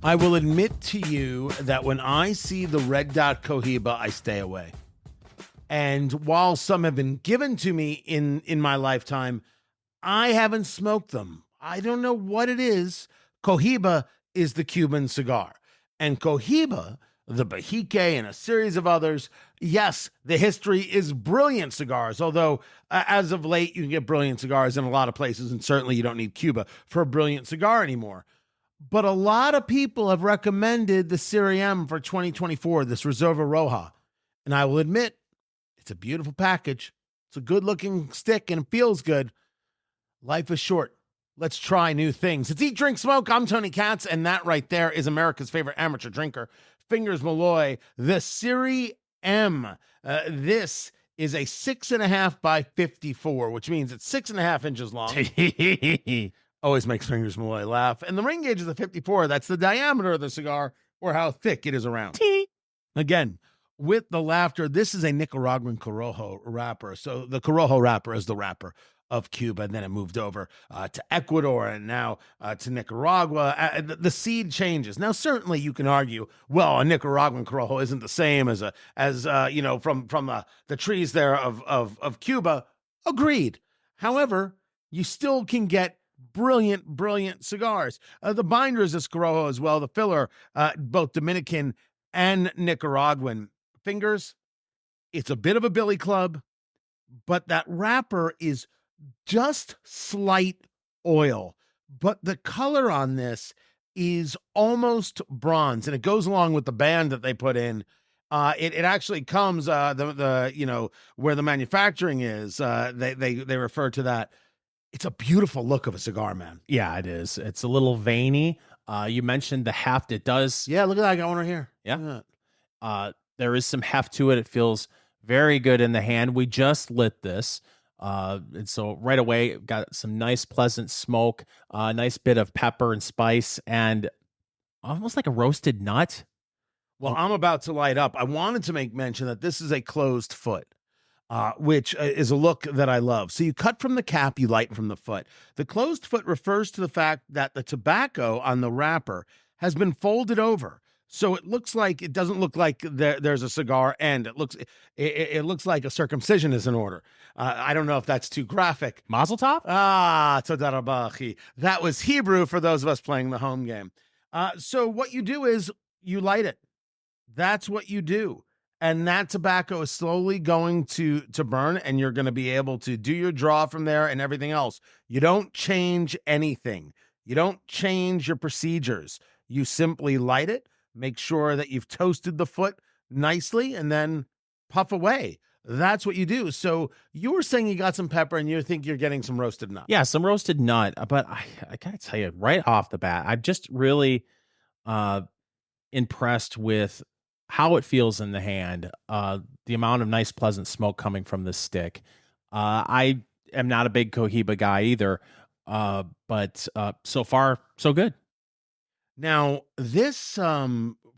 I will admit to you that when I see the red dot Cohiba, I stay away. And while some have been given to me in my lifetime, I haven't smoked them. I don't know what it is. Cohiba is the Cuban cigar. And Cohiba, the Bahique, and a series of others, yes, the history is brilliant cigars, although as of late, you can get brilliant cigars in a lot of places, and certainly you don't need Cuba for a brilliant cigar anymore. But a lot of people have recommended the Serie M for 2024, this Reserva Roja. And I will admit, it's a beautiful package. It's a good looking stick and it feels good. Life is short. Let's try new things. It's Eat, Drink, Smoke. I'm Tony Katz, and that right there is America's favorite amateur drinker, Fingers Malloy, the Serie M. This is a 6.5 by 54, which means it's 6.5 inches long. Always makes Fingers Malloy laugh. And the ring gauge is a 54. That's the diameter of the cigar, or how thick it is around. Again, with the laughter, this is a Nicaraguan Corojo wrapper. So the Corojo wrapper is the wrapper of Cuba, and then it moved over to Ecuador, and now to Nicaragua. The seed changes. Now, certainly you can argue, well, a Nicaraguan Corojo isn't the same as from the trees there of Cuba. Agreed. However, you still can get brilliant cigars. The binder is this Corojo as well. The filler, both Dominican and Nicaraguan. Fingers, it's a bit of a billy club, but that wrapper is just slight oil. But the color on this is almost bronze, and it goes along with the band that they put in. It actually comes where the manufacturing is. They refer to that. It's a beautiful look of a cigar, man. Yeah, it is. It's a little veiny. You mentioned the heft. It does. Yeah, look at that. I got one right here. Yeah. There is some heft to it. It feels very good in the hand. We just lit this. And so right away, got some nice, pleasant smoke, a nice bit of pepper and spice, and almost like a roasted nut. Well, I'm about to light up. I wanted to make mention that this is a closed foot. Which is a look that I love. So you cut from the cap, you light from the foot. The closed foot refers to the fact that the tobacco on the wrapper has been folded over. So it doesn't look like there's a cigar end. It looks like a circumcision is in order. I don't know if that's too graphic. Mazel tov? Toda rabah. That was Hebrew for those of us playing the home game. So what you do is you light it. That's what you do. And that tobacco is slowly going to burn, and you're going to be able to do your draw from there and everything else. You don't change anything. You don't change your procedures. You simply light it, make sure that you've toasted the foot nicely, and then puff away. That's what you do. So you were saying you got some pepper, and you think you're getting some roasted nut. Yeah, some roasted nut. But I got to tell you, right off the bat, I'm just really impressed with how it feels in the hand, the amount of nice, pleasant smoke coming from this stick. I am not a big Cohiba guy either, but so far, so good. Now, this,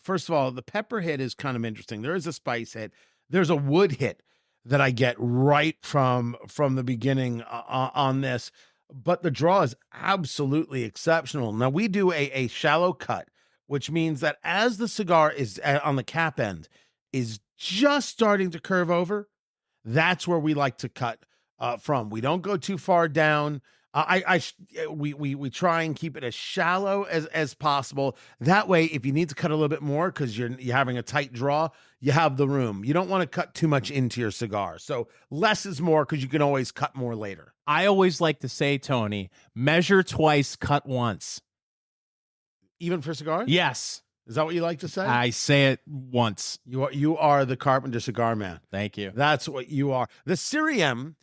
first of all, the pepper hit is kind of interesting. There is a spice hit. There's a wood hit that I get right from the beginning on this, but the draw is absolutely exceptional. Now, we do a shallow cut, which means that as the cigar is on the cap end is just starting to curve over, that's where we like to cut from. We don't go too far down. We try and keep it as shallow as possible. That way, if you need to cut a little bit more because you're having a tight draw, you have the room. You don't want to cut too much into your cigar. So less is more because you can always cut more later. I always like to say, Tony, measure twice, cut once. Even for cigars? Yes. Is that what you like to say? I say it once. You are the Carpenter Cigar Man. Thank you. That's what you are. The Serie M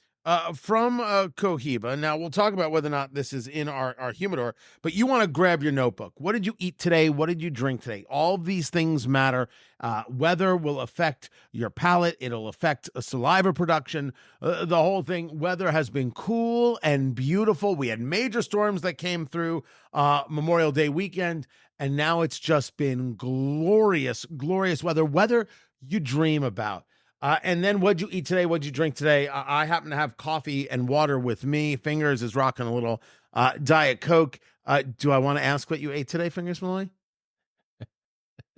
from Cohiba. Now, we'll talk about whether or not this is in our humidor, but you want to grab your notebook. What did you eat today? What did you drink today? All of these things matter. Weather will affect your palate. It'll affect saliva production. The whole thing. Weather has been cool and beautiful. We had major storms that came through Memorial Day weekend, and now it's just been glorious weather you dream about. And then what'd you eat today? What'd you drink today? I happen to have coffee and water with me. Fingers is rocking a little Diet Coke. Do I want to ask what you ate today, Fingers Malloy?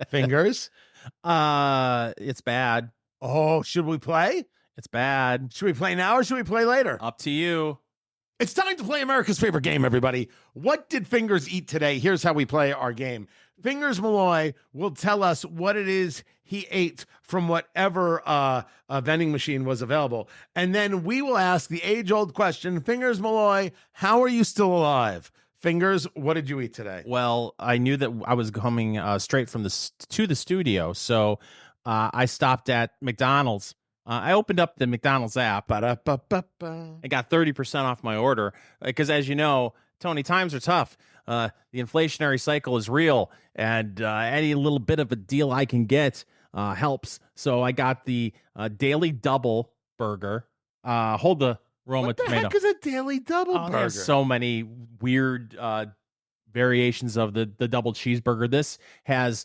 Fingers. It's bad. Oh, should we play? It's bad. Should we play now or should we play later? Up to you. It's time to play America's favorite game, everybody. What did Fingers eat today? Here's how we play our game. Fingers Malloy will tell us what it is he ate from whatever vending machine was available. And then we will ask the age-old question, Fingers Malloy, how are you still alive? Fingers, what did you eat today? Well, I knew that I was coming straight from to the studio, so I stopped at McDonald's. I opened up the McDonald's app. Ba-da-ba-ba-ba. I got 30% off my order because, as you know, Tony, times are tough. The inflationary cycle is real, and any little bit of a deal I can get helps. So I got the Daily Double Burger. Hold the Roma What the tomato. heck is a Daily Double Burger? There's so many weird variations of the double cheeseburger. This has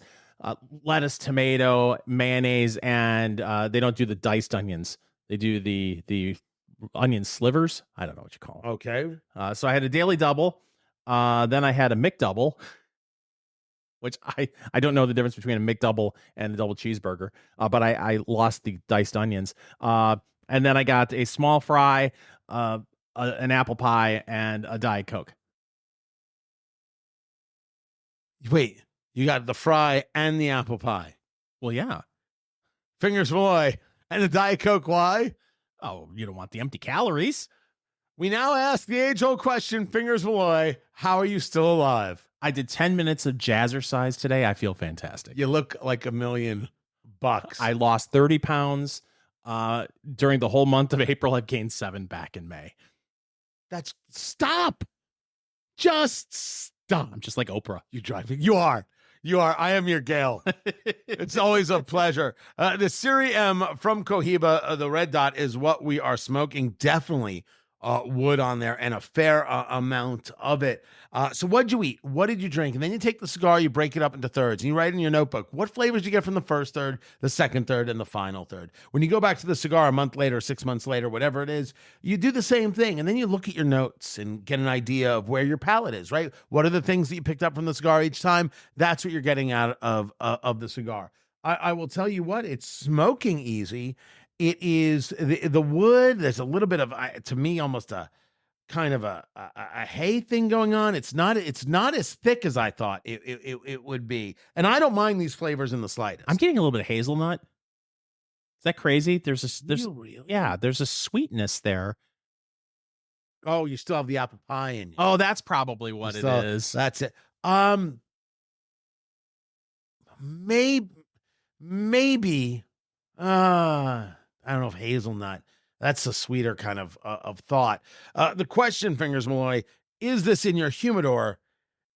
lettuce, tomato, mayonnaise, and they don't do the diced onions. They do the onion slivers. I don't know what you call them. Okay. So I had a Daily Double. Then I had a McDouble, which I don't know the difference between a McDouble and a double cheeseburger, but I lost the diced onions. And then I got a small fry, an apple pie, and a Diet Coke. Wait, you got the fry and the apple pie. Well, yeah. Fingers Malloy and the Diet Coke, why? Oh, you don't want the empty calories. We now ask the age-old question, Fingers Malloy, how are you still alive? I did 10 minutes of jazzercise today. I feel fantastic. You look like $1 million. I lost 30 pounds. During the whole month of April, I've gained 7 back in May. Stop. Just stop. I'm just like Oprah. You drive me. You are. I am your Gail. It's always a pleasure. The Serie M from Cohiba, the red dot, is what we are smoking. Definitely wood on there and a fair amount of it. So what'd you eat? What did you drink? And then you take the cigar, you break it up into thirds, and you write in your notebook what flavors you get from the first third, the second third, and the final third. When you go back to the cigar a month later, 6 months later, whatever it is, you do the same thing. And then you look at your notes and get an idea of where your palate is, right? What are the things that you picked up from the cigar each time? That's what you're getting out of the cigar. I will tell you what, it's smoking easy. It is the wood. There's a little bit of, to me, almost a kind of a hay thing going on. It's not as thick as I thought it would be. And I don't mind these flavors in the slightest. I'm getting a little bit of hazelnut. Is that crazy? There's really? Yeah, there's a sweetness there. Oh, you still have the apple pie in you. Oh, that's probably what it is. That's it. Maybe. I don't know if hazelnut. That's a sweeter kind of thought. The question, Fingers Malloy, is this in your humidor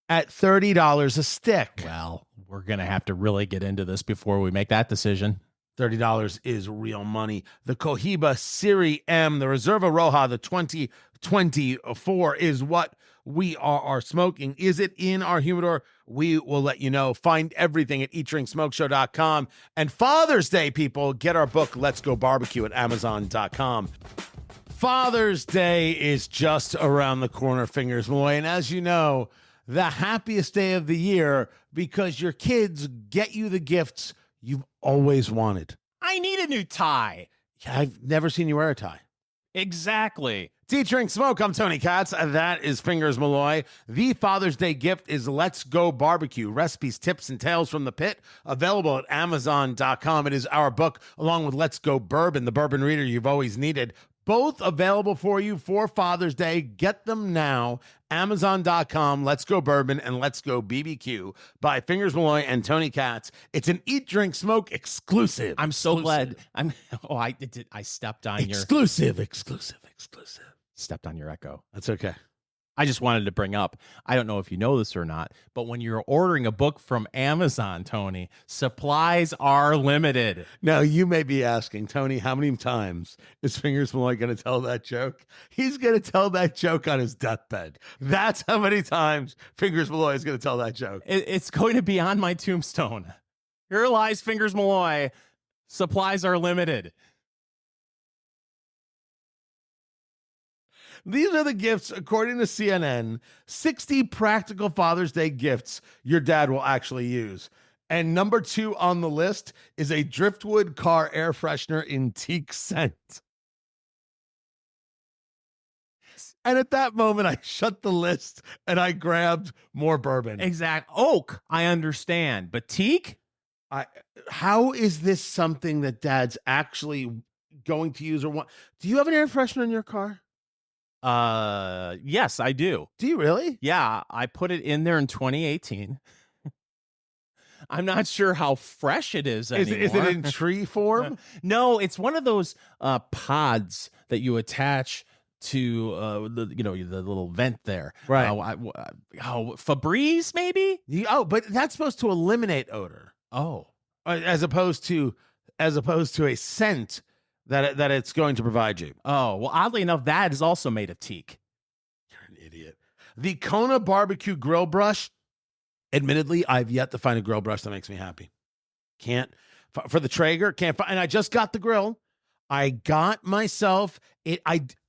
at $30 a stick? Well, we're going to have to really get into this before we make that decision. $30 is real money. The Cohiba Serie M, the Reserva Roja, the 2024 is what we are smoking. Is it in our humidor? We will let you know. Find everything at eatdrinksmokeshow.com. And Father's Day, people, get our book, Let's Go Barbecue, at amazon.com. Father's Day is just around the corner, Fingers Malloy. And as you know, the happiest day of the year because your kids get you the gifts you've always wanted. I need a new tie. Yeah, I've never seen you wear a tie. Exactly. Eat, Drink, Smoke. I'm Tony Katz. That is Fingers Malloy. The Father's Day gift is Let's Go Barbecue. Recipes, tips, and tales from the pit. Available at Amazon.com. It is our book, along with Let's Go Bourbon, the bourbon reader you've always needed. Both available for you for Father's Day. Get them now. Amazon.com, Let's Go Bourbon, and Let's Go BBQ by Fingers Malloy and Tony Katz. It's an Eat, Drink, Smoke exclusive. I'm so glad. I stepped on exclusive. Stepped on your echo. That's okay. I just wanted to bring up, I don't know if you know this or not, but when you're ordering a book from Amazon, Tony, supplies are limited. Now, you may be asking, Tony, how many times is Fingers Malloy going to tell that joke? He's going to tell that joke on his deathbed. That's how many times Fingers Malloy is going to tell that joke. It's going to be on my tombstone. Here lies Fingers Malloy. Supplies are limited. These are the gifts, according to CNN, 60 practical Father's Day gifts your dad will actually use. And number 2 on the list is a Driftwood car air freshener in teak scent. And at that moment, I shut the list and I grabbed more bourbon. Exact oak, I understand, but teak? How is this something that Dad's actually going to use or want? Do you have an air freshener in your car? Yes, I do. Do you really? Yeah, I put it in there in 2018. I'm not sure how fresh it is anymore. Is it in tree form? No, it's one of those pods that you attach to the little vent there. Right. Febreze maybe? But that's supposed to eliminate odor. Oh. As opposed to a scent that it's going to provide you. Oh, well, oddly enough, that is also made of teak. You're an idiot. The Kona barbecue grill brush. Admittedly, I've yet to find a grill brush that makes me happy. Can't for the Traeger. Can't find. And I just got the grill. I got myself it.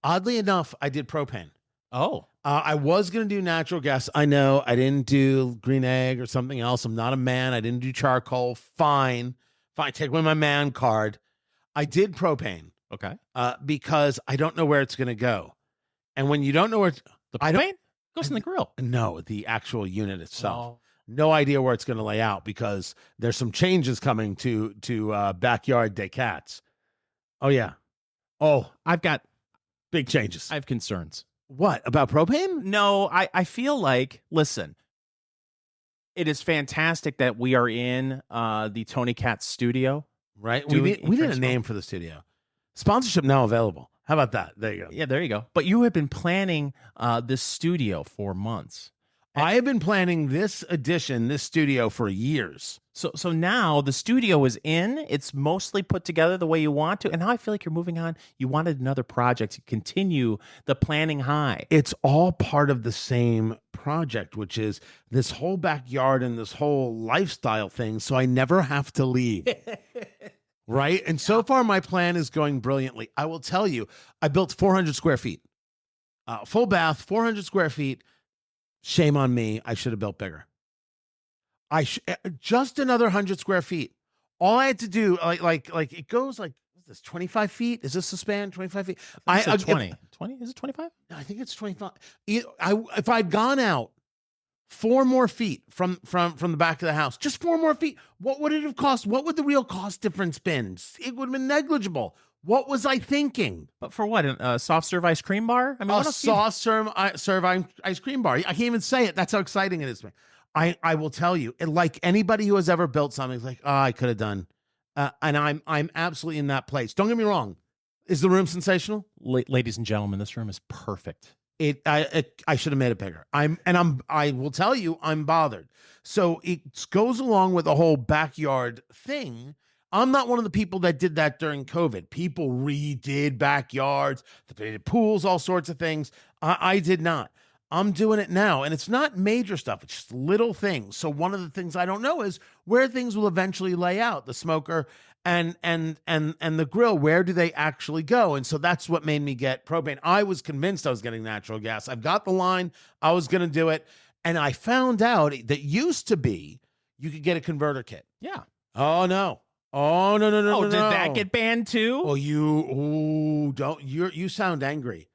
Oddly enough, I did propane. Oh. I was going to do natural gas. I know I didn't do green egg or something else. I'm not a man. I didn't do charcoal. Fine. Take away my man card. I did propane. Okay. Because I don't know where it's going to go. And when you don't know where the propane goes in the grill. No, the actual unit itself. Oh. No idea where it's going to lay out because there's some changes coming to Backyard Day Cats. Oh, yeah. Oh, I've got big changes. I have concerns. What, about propane? No, I feel like, listen, it is fantastic that we are in the Tony Katz studio. Right? We need a name for the studio. Sponsorship now available. How about that? There you go. Yeah, there you go. But you have been planning this studio for months. I have been planning this studio for years. So now the studio is in. It's mostly put together the way you want to. And now I feel like you're moving on. You wanted another project to continue the planning high. It's all part of the same project, which is this whole backyard and this whole lifestyle thing. So I never have to leave. Right? And so far, my plan is going brilliantly. I will tell you, I built 400 square feet. Full bath, 400 square feet. Shame on me. I should have built bigger. Just another 100 square feet. All I had to do, like it goes like, what's this, 25 feet? Is this the span, 25 feet? I 20. 20? Is it 25? I think it's 25. If I'd gone out 4 more feet from the back of the house, just 4 more feet, what would it have cost? What would the real cost difference been? It would have been negligible. What was I thinking? But for what? A soft serve ice cream bar? I mean, a soft serve ice cream bar. I can't even say it. That's how exciting it is to me. I will tell you, like anybody who has ever built something, it's like, I could have done. And I'm absolutely in that place. Don't get me wrong. Is the room sensational? Ladies and gentlemen, this room is perfect. I should have made it bigger. I will tell you, I'm bothered. So it goes along with the whole backyard thing. I'm not one of the people that did that during COVID. People redid backyards, they did pools, all sorts of things. I did not. I'm doing it now, and it's not major stuff. It's just little things. So one of the things I don't know is where things will eventually lay out. The smoker and the grill, where do they actually go? And so that's what made me get propane. I was convinced I was getting natural gas. I've got the line. I was going to do it, and I found out that used to be you could get a converter kit. Yeah. Oh no. Oh no. Oh, did that get banned too? Oh, you sound angry.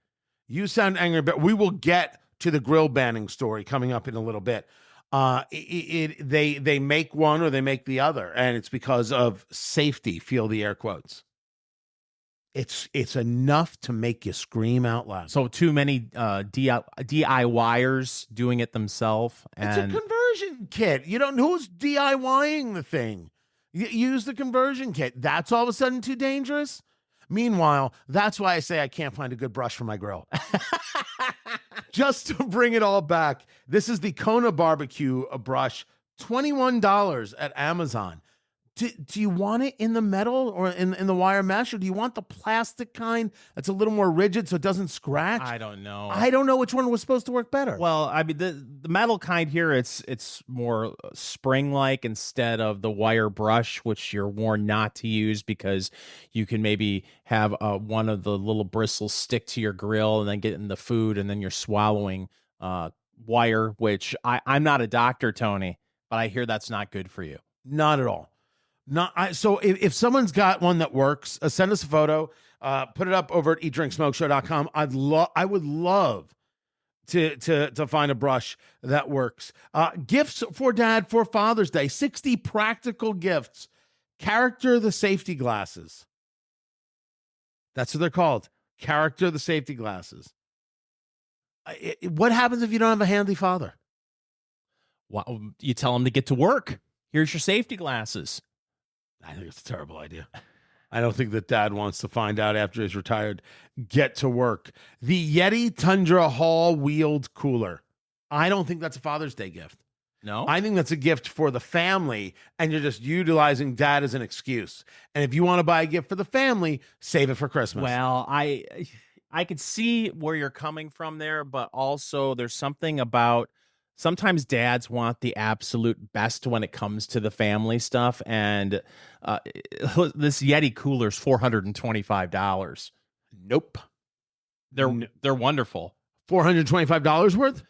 You sound angry, but we will get to the grill banning story coming up in a little bit. They make one or they make the other, and it's because of safety. Feel the air quotes. It's enough to make you scream out loud. So too many DIYers doing it themselves. It's a conversion kit. You don't know who's DIYing the thing. Use the conversion kit. That's all of a sudden too dangerous. Meanwhile, that's why I say I can't find a good brush for my grill. Just to bring it all back, this is the Kona barbecue brush, $21 at Amazon. Do you want it in the metal or in the wire mesh, or do you want the plastic kind that's a little more rigid so it doesn't scratch? I don't know. I don't know which one was supposed to work better. Well, I mean, the metal kind here, it's more spring-like instead of the wire brush, which you're warned not to use because you can maybe have one of the little bristles stick to your grill and then get in the food, and then you're swallowing wire, which I'm not a doctor, Tony, but I hear that's not good for you. Not at all. Not I, so if someone's got one that works, Not so if someone's got one that works, send us a photo. Put it up over at eatdrinksmokeshow.com. I would love to find a brush that works. Gifts for dad for Father's Day. 60 practical gifts. Character the safety glasses. That's what they're called. Character the safety glasses. What happens if you don't have a handy father? Well, you tell him to get to work. Here's your safety glasses. I think it's a terrible idea. I don't think that dad wants to find out after he's retired. Get to work. The Yeti Tundra Hall wheeled cooler. I don't think that's a Father's Day gift. No? I think that's a gift for the family, and you're just utilizing dad as an excuse. And if you want to buy a gift for the family, save it for Christmas. Well, I could see where you're coming from there, but also there's something about sometimes dads want the absolute best when it comes to the family stuff, and this Yeti cooler's $425. Nope. They're wonderful. $425 worth?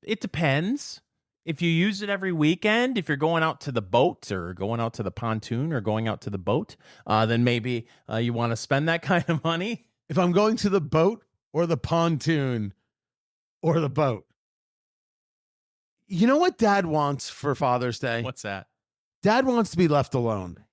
It depends. If you use it every weekend, if you're going out to the boat or going out to the pontoon or going out to the boat, then maybe you want to spend that kind of money. If I'm going to the boat or the pontoon or the boat. You know what dad wants for Father's Day? What's that? Dad wants to be left alone.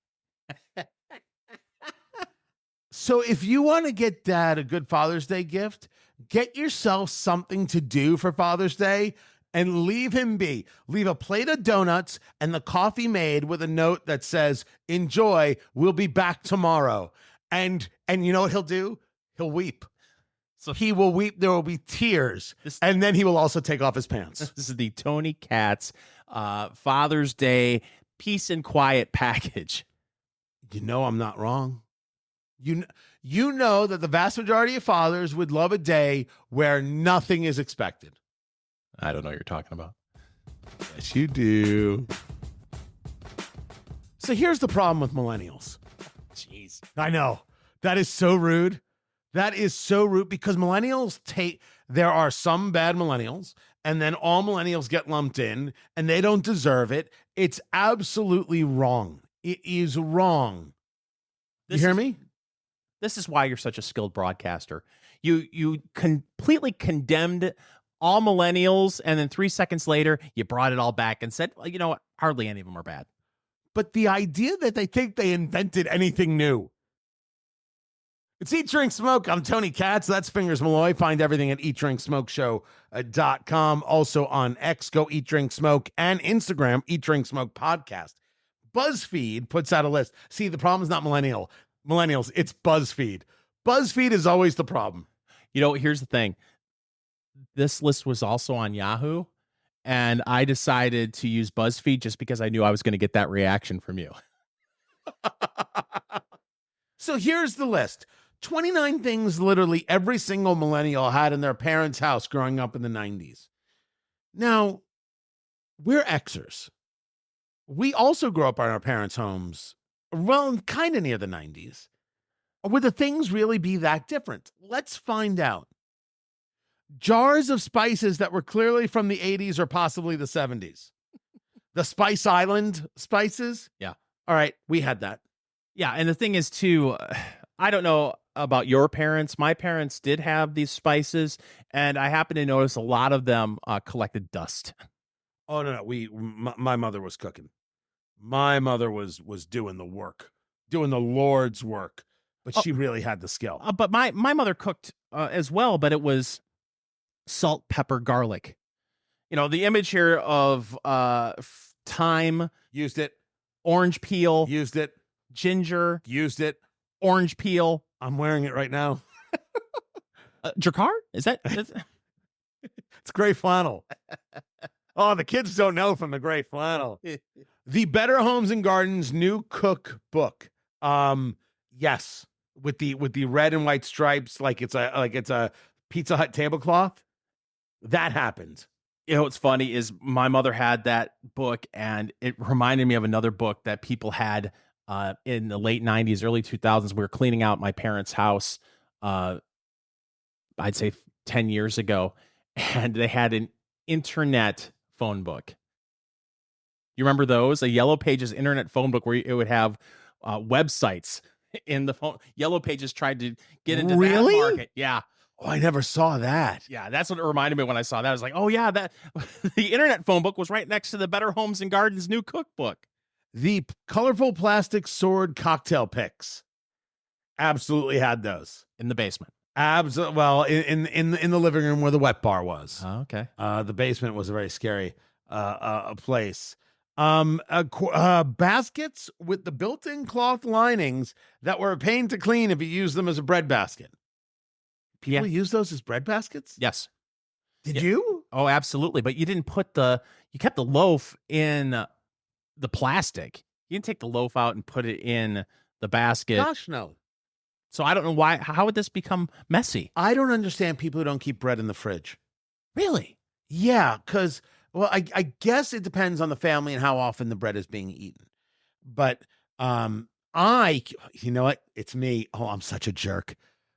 So if you want to get dad a good Father's Day gift, get yourself something to do for Father's Day and leave him be. Leave a plate of donuts and the coffee made with a note that says, "Enjoy, we'll be back tomorrow." And you know what he'll do? He'll weep. So he will weep. There will be tears. And then he will also take off his pants. This is the Tony Katz Father's Day peace and quiet package. You know I'm not wrong. You know that the vast majority of fathers would love a day where nothing is expected. I don't know what you're talking about. Yes, you do. So here's the problem with millennials. Jeez. I know. That is so rude. That is so rude because millennials there are some bad millennials, and then all millennials get lumped in, and they don't deserve it. It's absolutely wrong. It is wrong. You hear me? This is why you're such a skilled broadcaster. You completely condemned all millennials, and then 3 seconds later, you brought it all back and said, well, you know what? Hardly any of them are bad. But the idea that they think they invented anything new. It's Eat, Drink, Smoke. I'm Tony Katz. That's Fingers Malloy. Find everything at eatdrinksmokeshow.com. Also on X, go Eat, Drink, Smoke, and Instagram, Eat, Drink, Smoke Podcast. BuzzFeed puts out a list. See, the problem is not millennials. It's BuzzFeed. BuzzFeed is always the problem. You know, here's the thing. This list was also on Yahoo, and I decided to use BuzzFeed just because I knew I was going to get that reaction from you. So here's the list. 29 things literally every single millennial had in their parents' house growing up in the 90s. Now, we're Xers. We also grew up in our parents' homes, well, kind of near the 90s. Would the things really be that different? Let's find out. Jars of spices that were clearly from the 80s or possibly the 70s. The Spice Island spices? Yeah. All right, we had that. Yeah, and the thing is, too, I don't know about your parents. My parents did have these spices, and I happen to notice a lot of them collected dust. Oh, no. My mother was cooking. My mother was doing the work, doing the Lord's work, but she really had the skill. But my mother cooked as well, but it was salt, pepper, garlic. You know, the image here of thyme. Used it. Orange peel. Used it. Ginger. Used it. Orange peel. I'm wearing it right now. Jacquard? Is that? It's gray flannel. Oh, the kids don't know from the gray flannel. The Better Homes and Gardens new cookbook. Yes, with the red and white stripes, like it's a Pizza Hut tablecloth. That happened. You know what's funny is my mother had that book, and it reminded me of another book that people had in the late 90s, early 2000s. We were cleaning out my parents' house, I'd say 10 years ago, and they had an internet phone book. You remember those? A Yellow Pages internet phone book where it would have websites in the phone. Yellow Pages tried to get into that market. Yeah. Oh, I never saw that. Yeah, that's what it reminded me when I saw that. I was like, oh, yeah, that the internet phone book was right next to the Better Homes and Gardens new cookbook. The colorful plastic sword cocktail picks. Absolutely had those. In the basement. Absolutely. Well, in the living room where the wet bar was. Oh, okay. The basement was a very scary place. Baskets with the built-in cloth linings that were a pain to clean if you use them as a bread basket. People use those as bread baskets? Yes. Did you? Oh, absolutely. But you didn't you kept the loaf in the plastic. You didn't take the loaf out and put it in the basket. Gosh, no. So I don't know why. How would this become messy? I don't understand people who don't keep bread in the fridge. Really? Yeah, because, well, I guess it depends on the family and how often the bread is being eaten. But you know what? It's me. Oh, I'm such a jerk.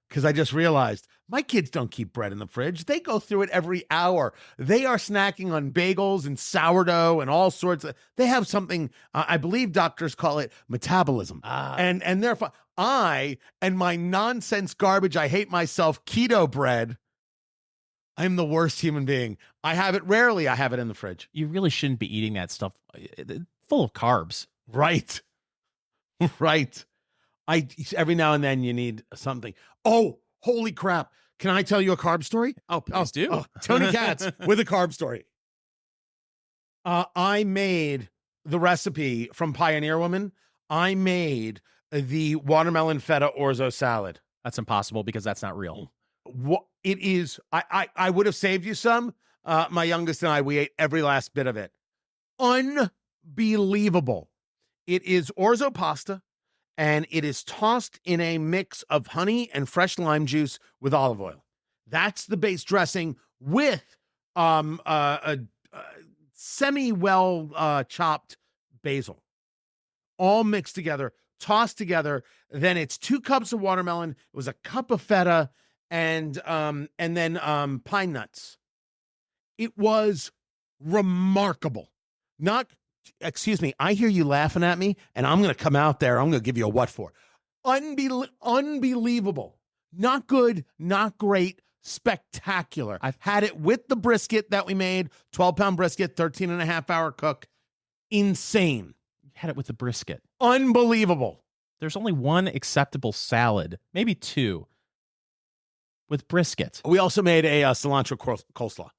Because I just realized my kids don't keep bread in the fridge. They go through it every hour. They are snacking on bagels and sourdough and all sorts of. They have something. I believe doctors call it metabolism. And therefore, I and my nonsense garbage. I hate myself. Keto bread. I'm the worst human being. I have it rarely. I have it in the fridge. You really shouldn't be eating that stuff. Full of carbs. Right. Right. Every now and then you need something. Oh, holy crap. Can I tell you a carb story? Oh, please do. Oh, Tony Katz with a carb story. I made the recipe from Pioneer Woman. I made the watermelon feta orzo salad. That's impossible because that's not real. What it is, I would have saved you some. My youngest and I, we ate every last bit of it. Unbelievable. It is orzo pasta. And it is tossed in a mix of honey and fresh lime juice with olive oil. That's the base dressing with a semi-well chopped basil. All mixed together, tossed together. Then it's 2 cups of watermelon. It was a cup of feta and then pine nuts. It was remarkable. Excuse me, I hear you laughing at me, and I'm going to come out there. I'm going to give you a what for. Unbelievable. Not good, not great, spectacular. I've had it with the brisket that we made, 12-pound brisket, 13-and-a-half-hour cook. Insane. You had it with the brisket. Unbelievable. There's only one acceptable salad, maybe 2, with brisket. We also made a cilantro coleslaw.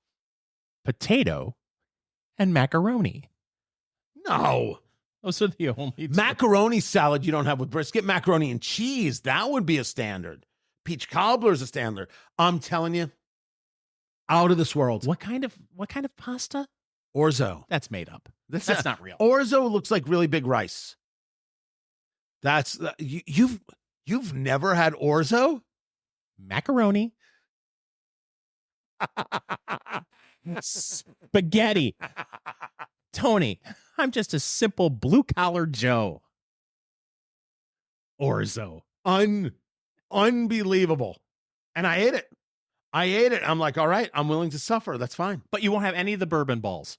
Potato and macaroni. No. Those are the only macaroni salad you don't have with brisket. Macaroni and cheese, that would be a standard. Peach cobbler is a standard. I'm telling you, out of this world. What kind of pasta? Orzo. That's made up. That's not real. Orzo looks like really big rice. That's you've never had orzo? Macaroni. Spaghetti. Tony, I'm just a simple blue-collar Joe. Orzo. Unbelievable. And I ate it. I'm like, all right, I'm willing to suffer. That's fine. But you won't have any of the bourbon balls.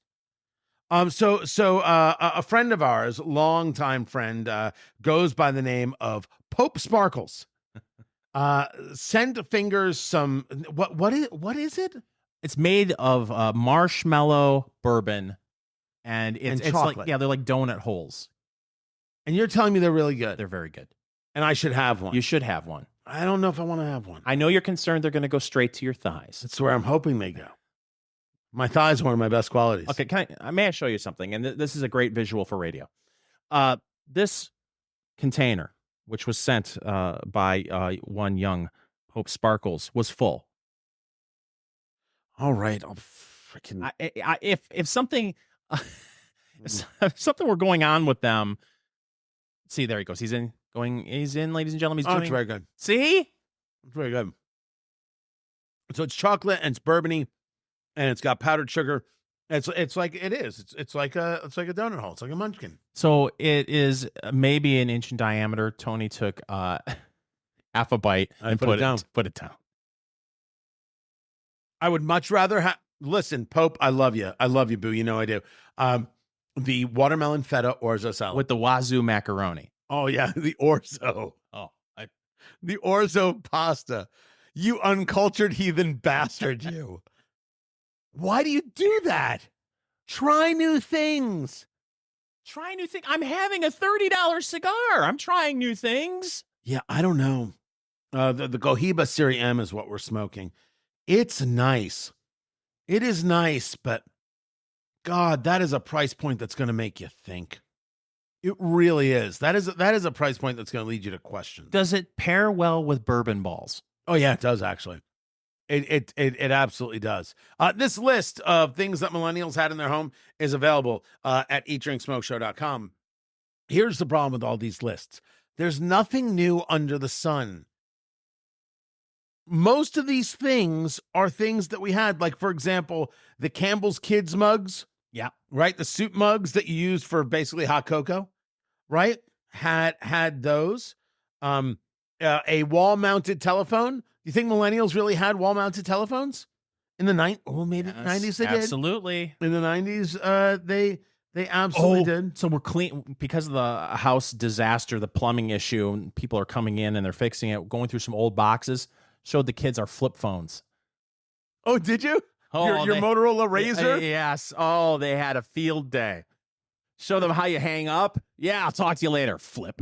So a friend of ours, longtime friend, goes by the name of Pope Sparkles. Sent Fingers some what is it? It's made of marshmallow bourbon. And it's chocolate. like, they're like donut holes. And you're telling me they're really good. They're very good. And I should have one. You should have one. I don't know if I want to have one. I know you're concerned they're going to go straight to your thighs. That's where I'm hoping they go. My thighs are one of my best qualities. Okay, may I show you something? And this is a great visual for radio. This container, which was sent by one young Pope Sparkles, was full. All right, I'll freaking. If something. If something were going on with them, see, there he goes. He's in, ladies and gentlemen. It's very good. See? It's very good. So it's chocolate and it's bourbony and it's got powdered sugar. It's like it is. It's like a donut hole. It's like a munchkin. So it is maybe an inch in diameter. Tony took half a bite and put it down. Put it down. I would much rather have. Listen, Pope, I love you. I love you, boo. You know I do. the watermelon feta orzo salad. with the wazoo macaroni. Oh, yeah, the orzo. Oh, The orzo pasta. You uncultured heathen bastard, you. Why do you do that? Try new things. try new thing. I'm having a $30 cigar. I'm trying new things. Yeah, I don't know. The Cohiba Serie M is what we're smoking. It's nice. It is nice, but God, that is a price point that's going to make you think. It really is. That is a price point that's going to lead you to question. Does it pair well with bourbon balls? Oh yeah, it does actually. It absolutely does. This list of things that millennials had in their home is available at eatdrinksmokeshow.com. Here's the problem with all these lists. There's nothing new under the sun. Most of these things are things that we had, like, for example, the Campbell's Kids mugs. Yeah. Right? The soup mugs that you use for basically hot cocoa, right? Had those. A wall-mounted telephone. You think millennials really had wall-mounted telephones in the maybe 90s they did. Absolutely. In the 90s, they absolutely did. So we're clean because of the house disaster, the plumbing issue, and people are coming in and they're fixing it. Going through some old boxes, showed the kids our flip phones. Oh, did you? Oh, your Motorola Razr? Yes. Oh, they had a field day. Show them how you hang up. Yeah, I'll talk to you later. Flip.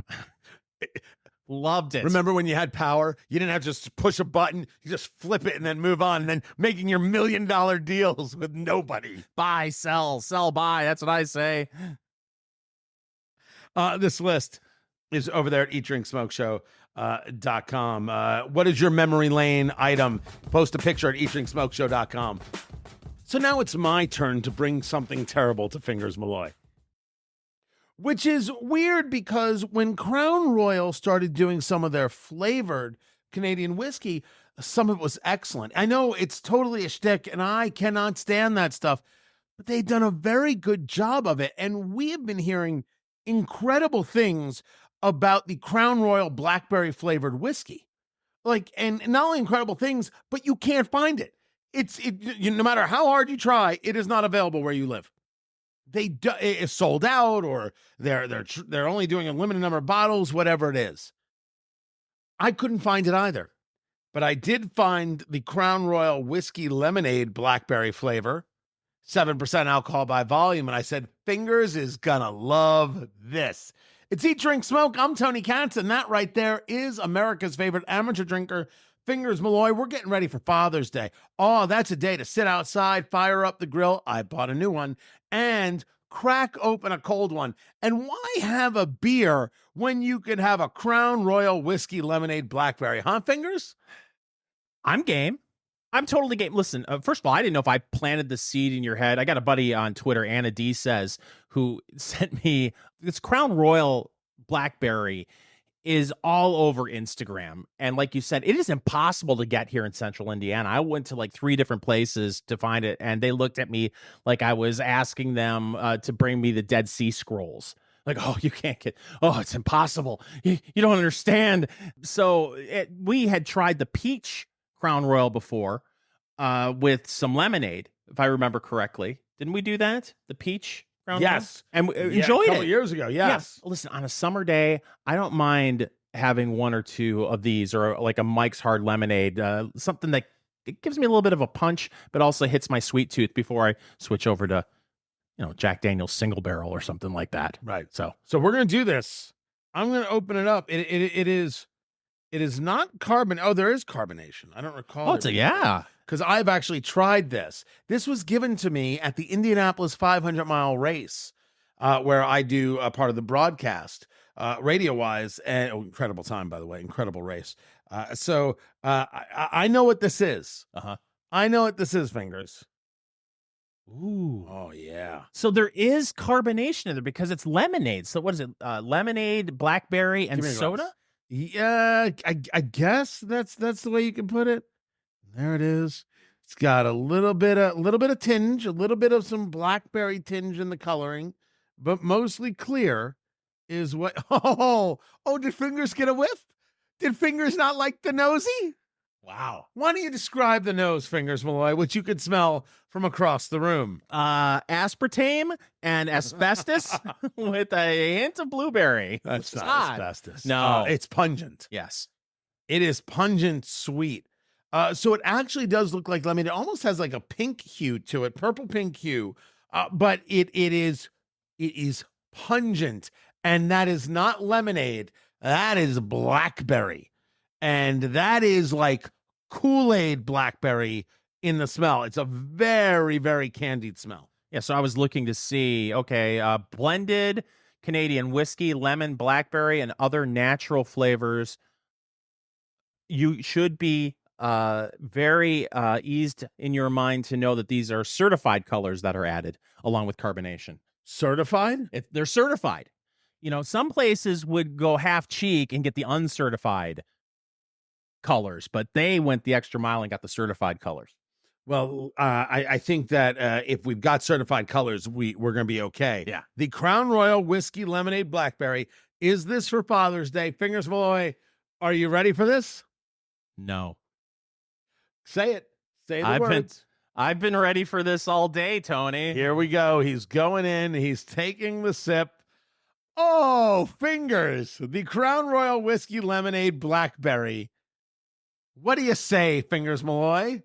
Loved it. Remember when you had power? You didn't have to just push a button. You just flip it and then move on, and then making your $1 million deals with nobody. Buy, sell, buy. That's what I say. This list is over there at eatdrinksmokeshow.com. What is your memory lane item? Post a picture at eatdrinksmokeshow.com. So now it's my turn to bring something terrible to Fingers Malloy. Which is weird because when Crown Royal started doing some of their flavored Canadian whiskey, some of it was excellent. I know it's totally a shtick and I cannot stand that stuff, but they've done a very good job of it. And we have been hearing incredible things about the Crown Royal Blackberry flavored whiskey. And not only incredible things, but you can't find it. No matter how hard you try, it is not available where you live. It's sold out, or they're only doing a limited number of bottles, whatever it is. I couldn't find it either, but I did find the Crown Royal Whisky Lemonade Blackberry flavor, 7% alcohol by volume, and I said, Fingers is gonna love this. It's Eat, Drink, Smoke. I'm Tony Katz, and that right there is America's favorite amateur drinker, Fingers Malloy. We're getting ready for Father's Day. Oh, that's a day to sit outside, fire up the grill. I bought a new one, and crack open a cold one. And why have a beer when you could have a Crown Royal Whisky Lemonade Blackberry, huh, Fingers? I'm game. I'm totally game. Listen, first of all, I didn't know if I planted the seed in your head. I got a buddy on Twitter, Anna D says, who sent me this Crown Royal Blackberry is all over Instagram. And like you said, it is impossible to get here in central Indiana. I went to like 3 different places to find it, and they looked at me like I was asking them to bring me the Dead Sea Scrolls. Like, oh, you can't get, oh, it's impossible. You don't understand. So we had tried the peach Crown Royal before with some lemonade, if I remember correctly. Didn't we do that? The peach Crown Royal? Yes. And we enjoyed a couple it. years ago, yes. Yeah. Listen, on a summer day, I don't mind having 1 or 2 of these, or like a Mike's Hard Lemonade, something that it gives me a little bit of a punch, but also hits my sweet tooth before I switch over to, Jack Daniel's Single Barrel or something like that. Right. So we're going to do this. I'm going to open it up. It is not carbon. Oh, there is carbonation. I don't recall. Oh, yeah. Because I've actually tried this. This was given to me at the Indianapolis 500-mile race, where I do a part of the broadcast, radio-wise. And incredible time, by the way. Incredible race. So I know what this is. Uh-huh. I know what this is, Fingers. Ooh. Oh, yeah. So there is carbonation in there because it's lemonade. So what is it? Lemonade, blackberry, and soda? Yeah, I guess that's the way you can put it. There it is. It's got a little bit of tinge, a little bit of some blackberry tinge in the coloring, but mostly clear is what. Oh, did Fingers get a whiff? Did Fingers not like the nosy? Wow. Why don't you describe the nose, Fingers Malloy, which you could smell from across the room? Aspartame and asbestos with a hint of blueberry. That's It's not odd. asbestos. No. It's pungent. Yes. It is pungent, sweet. So it actually does look like lemonade. It almost has like a pink hue to it, purple pink hue. But it is pungent, and that is not lemonade. That is blackberry, and that is like Kool-Aid blackberry in the smell. It's a very, very candied smell. Yeah, so I was looking to see, okay, blended Canadian whiskey, lemon, blackberry, and other natural flavors. You should be very eased in your mind to know that these are certified colors that are added along with carbonation. Certified? They're certified. You know, some places would go half cheek and get the uncertified colors, but they went the extra mile and got the certified colors. Well, I think that if we've got certified colors, we're going to be okay. Yeah. The Crown Royal Whiskey Lemonade Blackberry. Is this for Father's Day? Fingers Malloy, are you ready for this? No. Say it. Say the words. I've been ready for this all day, Tony. Here we go. He's going in. He's taking the sip. Oh, Fingers. The Crown Royal Whiskey Lemonade Blackberry. What do you say, Fingers Malloy?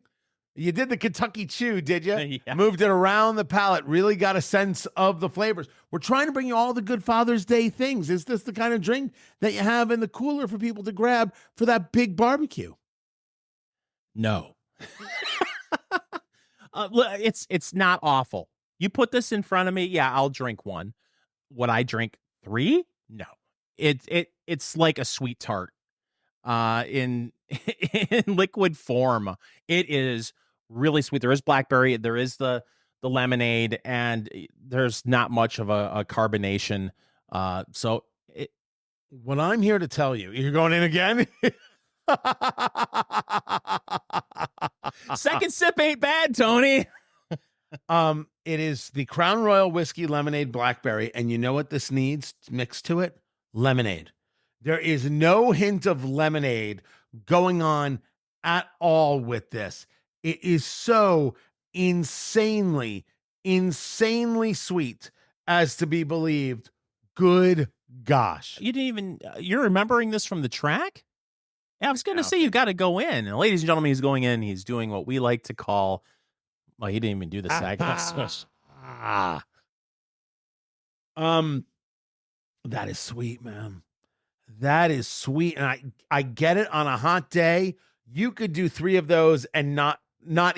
You did the Kentucky Chew, did you? Yeah. Moved it around the palate. Really got a sense of the flavors. We're trying to bring you all the good Father's Day things. Is this the kind of drink that you have in the cooler for people to grab for that big barbecue? No. It's not awful. You put this in front of me, yeah, I'll drink one. Would I drink 3? No. It's like a sweet tart in in liquid form. It is really sweet. There is blackberry, there is the lemonade, and there's not much of a carbonation. So what I'm here to tell you, you're going in again? Second sip ain't bad, Tony. It is the Crown Royal Whiskey Lemonade Blackberry, and you know what this needs mixed to it? Lemonade. There is no hint of lemonade going on at all with this. It is so insanely sweet as to be believed. Good gosh. You didn't even you're remembering this from the track? Yeah, I was going to say you got to go in. And ladies and gentlemen, he's going in. He's doing what we like to call, well, he didn't even do the sag. That is sweet, man. That is sweet. And I get it. On a hot day, you could do 3 of those and not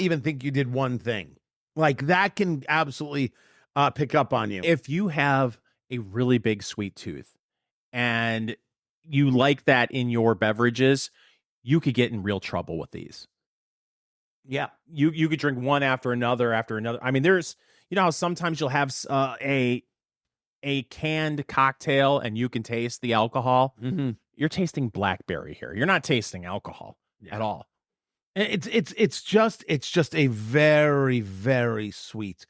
even think you did one thing. Like that can absolutely pick up on you. If you have a really big sweet tooth and you like that in your beverages, you could get in real trouble with these. Yeah, you could drink one after another. I mean, there's, you know how sometimes you'll have a canned cocktail and you can taste the alcohol. Mm-hmm. You're tasting blackberry here. You're not tasting alcohol at all. It's just a very, very sweet,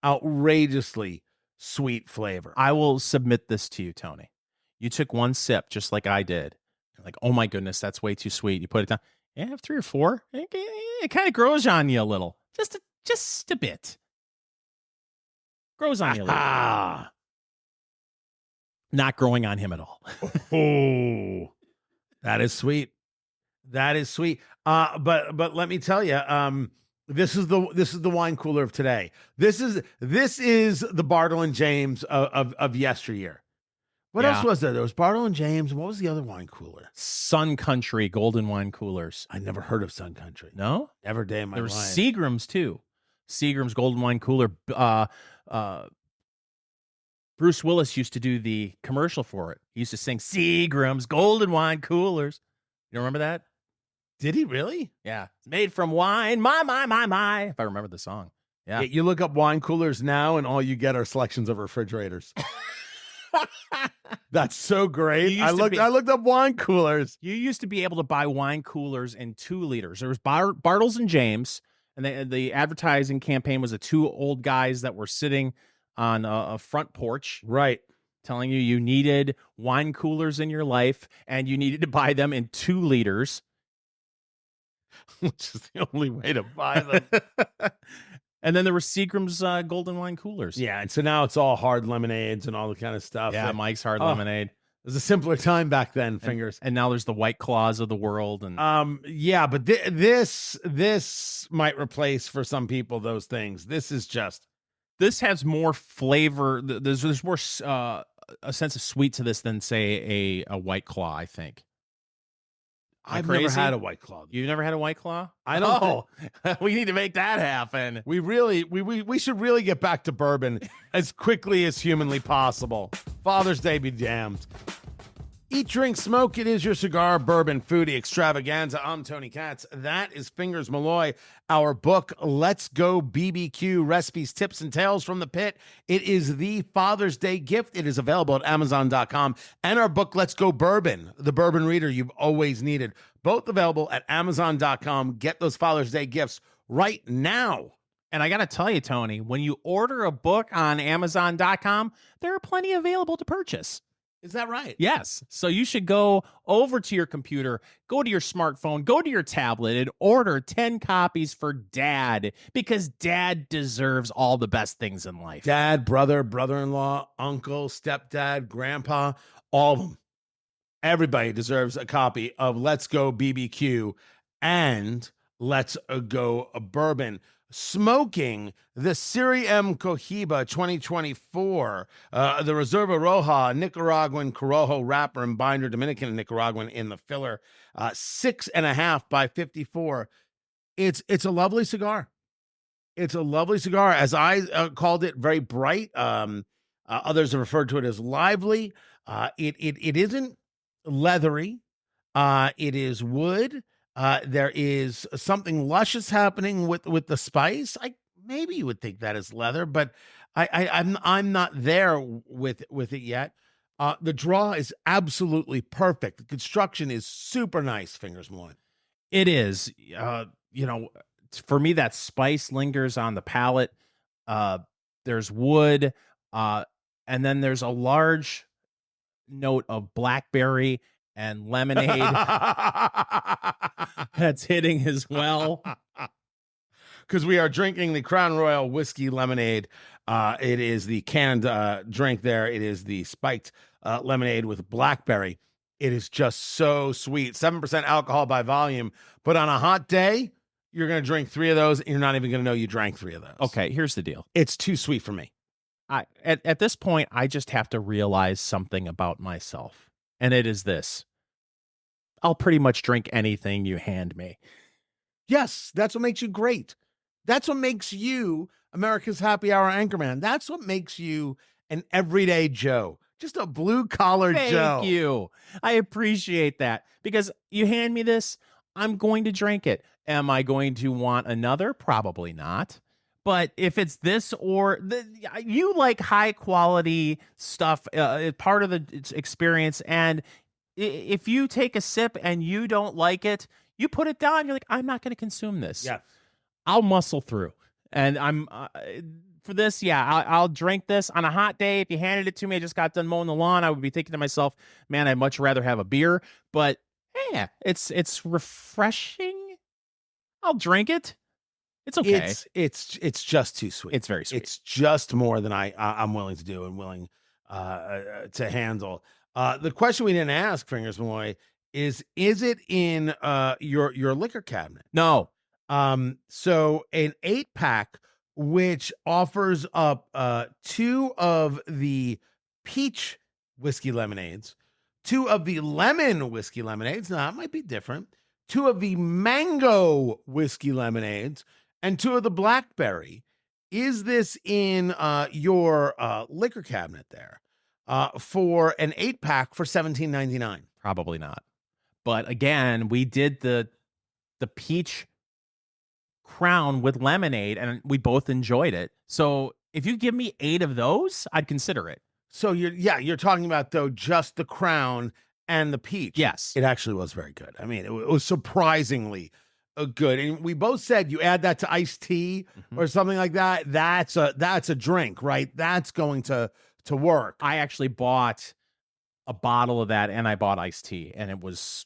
outrageously sweet flavor. I will submit this to you, Tony. You took one sip just like I did. You're like, oh my goodness, that's way too sweet. You put it down. Yeah, have 3 or 4. It kind of grows on you a little. Just a bit. Grows on you a little. Not growing on him at all. Oh, that is sweet. That is sweet. But let me tell you, this is the wine cooler of today. This is the Bartle and James of yesteryear. What else was there? There was Bartle and James. What was the other wine cooler? Sun Country golden wine coolers. I never heard of Sun Country. No? Never a day in my life. There was Seagram's too. Seagram's golden wine cooler. Bruce Willis used to do the commercial for it. He used to sing Seagram's golden wine coolers. You remember that? Did he really? Yeah. It's made from wine. My. If I remember the song. Yeah. You look up wine coolers now and all you get are selections of refrigerators. That's so great. I looked up wine coolers. You used to be able to buy wine coolers in 2 liters. There was Bartles and James, and the advertising campaign was the 2 old guys that were sitting on a front porch, right, telling you needed wine coolers in your life and you needed to buy them in 2 liters. which is the only way to buy them. And then there were Seagram's golden wine coolers. Yeah, and so now it's all hard lemonades and all the kind of stuff. Yeah, Mike's hard lemonade. It was a simpler time back then, Fingers. And now there's the White Claws of the world. And yeah, but this might replace for some people those things. This has more flavor. There's more a sense of sweet to this than say a White Claw, I think. I've never had a White Claw. You've never had a White Claw? I don't. We need to make that happen. We should really get back to bourbon as quickly as humanly possible. Father's Day be damned. Eat, drink, smoke. It is your cigar, bourbon, foodie extravaganza. I'm Tony Katz. That is Fingers Malloy. Our book, Let's Go BBQ, Recipes, Tips, and Tales from the Pit. It is the Father's Day gift. It is available at Amazon.com. And our book, Let's Go Bourbon, the bourbon reader you've always needed. Both available at Amazon.com. Get those Father's Day gifts right now. And I got to tell you, Tony, when you order a book on Amazon.com, there are plenty available to purchase. Is that right? Yes. So you should go over to your computer, go to your smartphone, go to your tablet, and order 10 copies for Dad, because Dad deserves all the best things in life. Dad, brother, brother-in-law, uncle, stepdad, grandpa, all of them. Everybody deserves a copy of Let's Go BBQ and Let's Go Bourbon. Smoking the Serie M Cohiba 2024, the Reserva Roja, Nicaraguan Corojo wrapper and binder, Dominican and Nicaraguan in the filler, 6.5 by 54. It's a lovely cigar. It's a lovely cigar. As I called it, very bright. Others have referred to it as lively. It isn't leathery. It is wood. There is something luscious happening with the spice. Maybe you would think that is leather, but I'm not there with it yet. The draw is absolutely perfect. The construction is super nice, Fingers Malloy. It is. For me, that spice lingers on the palate. There's wood, and then there's a large note of blackberry and lemonade that's hitting as well. Because we are drinking the Crown Royal Whiskey Lemonade. It is the canned drink there. It is the spiked lemonade with blackberry. It is just so sweet. 7% alcohol by volume. But on a hot day, you're going to drink 3 of those, and you're not even going to know you drank 3 of those. Okay, here's the deal. It's too sweet for me. At this point, I just have to realize something about myself. And it is this: I'll pretty much drink anything you hand me. Yes, that's what makes you great. That's what makes you America's Happy Hour anchorman. That's what makes you an everyday Joe. Just a blue-collar Joe. Thank you. I appreciate that. Because you hand me this, I'm going to drink it. Am I going to want another? Probably not. But if it's this or you like high quality stuff, part of the experience. And if you take a sip and you don't like it, you put it down. You're like, I'm not going to consume this. Yeah, I'll muscle through. And I'm for this. Yeah, I'll drink this on a hot day. If you handed it to me, I just got done mowing the lawn, I would be thinking to myself, man, I'd much rather have a beer. But yeah, it's refreshing. I'll drink it. It's okay. It's just too sweet. It's very sweet. It's just more than I'm willing to do and willing to handle. The question we didn't ask, Fingers Malloy, is it in your liquor cabinet? No. So an 8-pack, which offers up 2 of the peach whiskey lemonades, 2 of the lemon whiskey lemonades. Now that might be different. 2 of the mango whiskey lemonades, and 2 of the blackberry. Is this in your liquor cabinet there for an 8-pack for $17.99? Probably not. But again, we did the peach crown with lemonade, and we both enjoyed it. So if you give me 8 of those, I'd consider it. So you're talking about, though, just the crown and the peach. Yes. It actually was very good. I mean, it was surprisingly good. And we both said you add that to iced tea or something like that. That's a drink, right? That's going to work. I actually bought a bottle of that, and I bought iced tea, and it was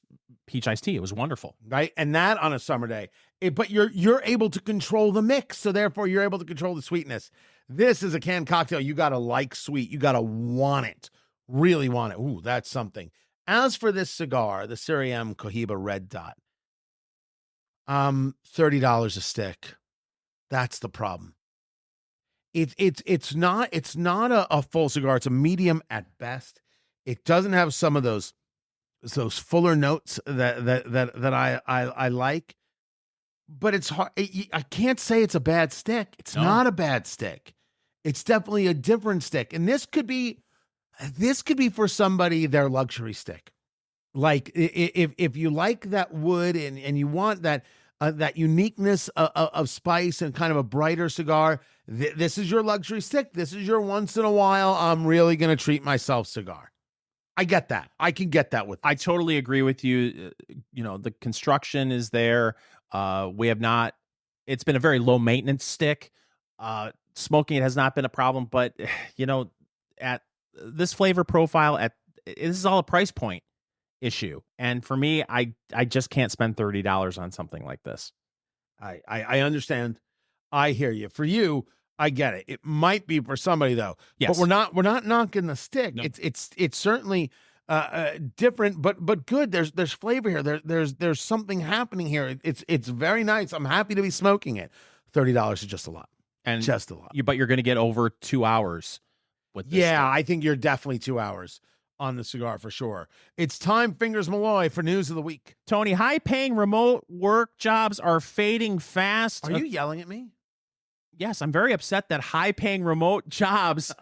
peach iced tea. It was wonderful. right? And that on a summer day. But you're able to control the mix, so therefore you're able to control the sweetness. This is a canned cocktail. You gotta like sweet. You gotta want it, really want it. Ooh, that's something. As for this cigar, the Serie Cohiba Red Dot, $30 a stick. That's the problem. It's not a full cigar. It's a medium at best. It doesn't have some of those fuller notes that I like, but it's hard. I can't say it's a bad stick. It's not a bad stick. It's definitely a different stick, and this could be for somebody their luxury stick. Like if you like that wood and you want that uniqueness of spice and kind of a brighter cigar, this is your luxury stick. This is your once in a while, I'm really going to treat myself cigar. I get that. I can get that with. I totally agree with you. The construction is there. We have not. It's been a very low maintenance stick. Smoking it has not been a problem, but at this flavor profile, this is all a price point issue. And for me, I just can't spend $30 on something like this. I understand. I hear you. For you, I get it. It might be for somebody though. Yes. But we're not knocking the stick. No. It's certainly different, but good. There's flavor here. There's something happening here. It's very nice. I'm happy to be smoking it. $30 is just a lot. And just a lot. But you're going to get over 2 hours with this. Yeah, stick. I think you're definitely 2 hours on the cigar for sure. It's time, Fingers Malloy, for news of the week. Tony, high-paying remote work jobs are fading fast. Are you yelling at me? Yes, I'm very upset that high-paying remote jobs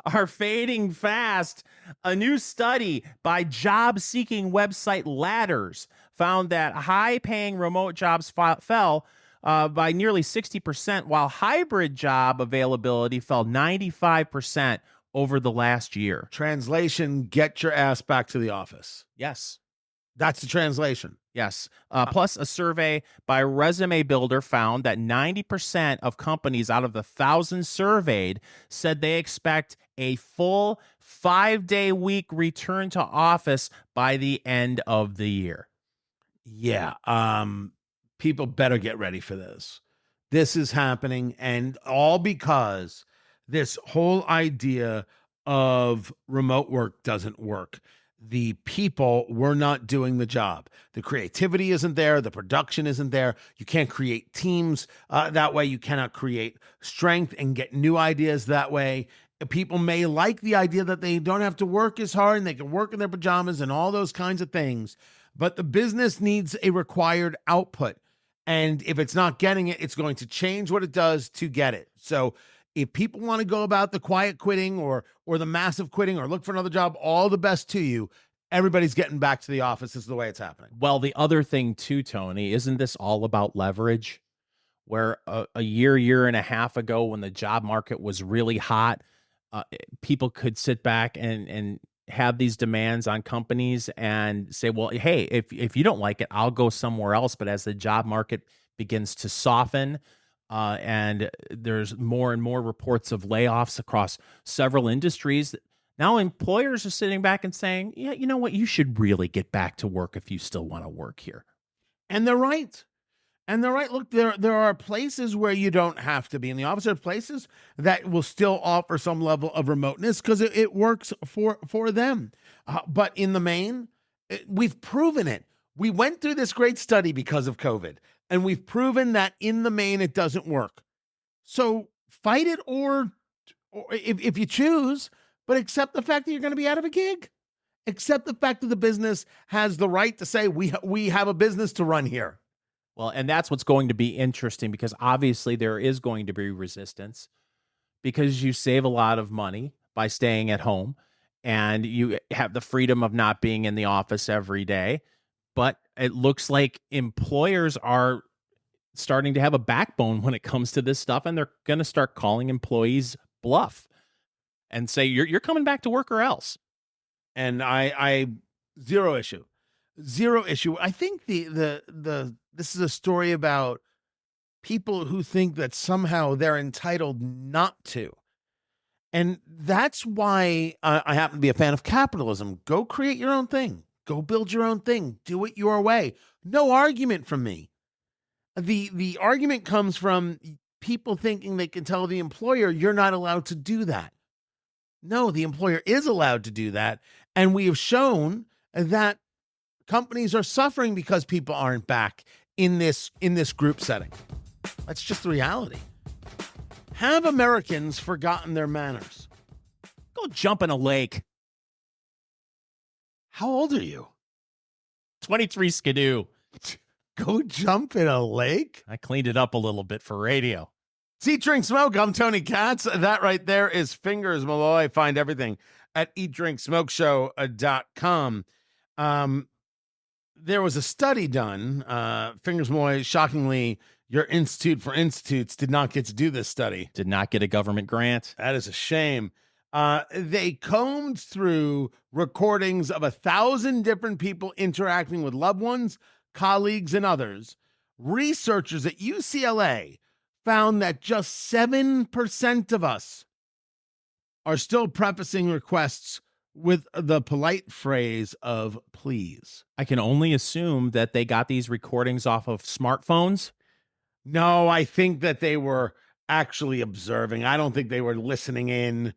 are fading fast. A new study by job-seeking website Ladders found that high-paying remote jobs fell by nearly 60%, while hybrid job availability fell 95% over the last year. Translation, get your ass back to the office. Yes. That's the translation. Yes. Plus, a survey by Resume Builder found that 90% of companies out of the 1,000 surveyed said they expect a full 5-day week return to office by the end of the year. Yeah. People better get ready for this. This is happening, and all because this whole idea of remote work doesn't work. The people were not doing the job. The creativity isn't there. The production isn't there. You can't create teams that way. You cannot create strength and get new ideas that way. People may like the idea that they don't have to work as hard and they can work in their pajamas and all those kinds of things. But the business needs a required output. And if it's not getting it, it's going to change what it does to get it. So if people want to go about the quiet quitting or the massive quitting or look for another job, all the best to you. Everybody's getting back to the office. This is the way it's happening. Well, the other thing too, Tony, isn't this all about leverage? Where a year and a half ago, when the job market was really hot, people could sit back and have these demands on companies and say, well, hey, if you don't like it, I'll go somewhere else. But as the job market begins to soften, and there's more and more reports of layoffs across several industries, now employers are sitting back and saying, yeah, you know what? You should really get back to work if you still want to work here. And they're right. Look, there are places where you don't have to be in the office. There are places that will still offer some level of remoteness because it works for them. But in the main, we've proven it. We went through this great study because of COVID, and we've proven that in the main, it doesn't work. So fight it or if you choose, but accept the fact that you're going to be out of a gig. Accept the fact that the business has the right to say, we have a business to run here. Well, and that's what's going to be interesting, because obviously there is going to be resistance because you save a lot of money by staying at home and you have the freedom of not being in the office every day. But it looks like employers are starting to have a backbone when it comes to this stuff, and they're going to start calling employees bluff and say, you're coming back to work or else. And I zero issue. I think this is a story about people who think that somehow they're entitled not to. And that's why I happen to be a fan of capitalism. Go create your own thing. Go build your own thing. Do it your way. No argument from me. The argument comes from people thinking they can tell the employer, you're not allowed to do that. No, the employer is allowed to do that. And we have shown that companies are suffering because people aren't back in this group setting. That's just the reality. Have Americans forgotten their manners? Go jump in a lake. How old are you? 23 skidoo. Go jump in a lake? I cleaned it up a little bit for radio. Eat, Drink, Smoke. I'm Tony Katz. That right there is Fingers Malloy. Find everything at eatdrinksmokeshow.com. There was a study done. Fingers Malloy, shockingly, your Institute for Institutes did not get to do this study. Did not get a government grant. That is a shame. They combed through recordings of 1,000 different people interacting with loved ones, colleagues, and others. Researchers at UCLA found that just 7% of us are still prefacing requests with the polite phrase of please. I can only assume that they got these recordings off of smartphones. No, I think that they were actually observing. I don't think they were listening in,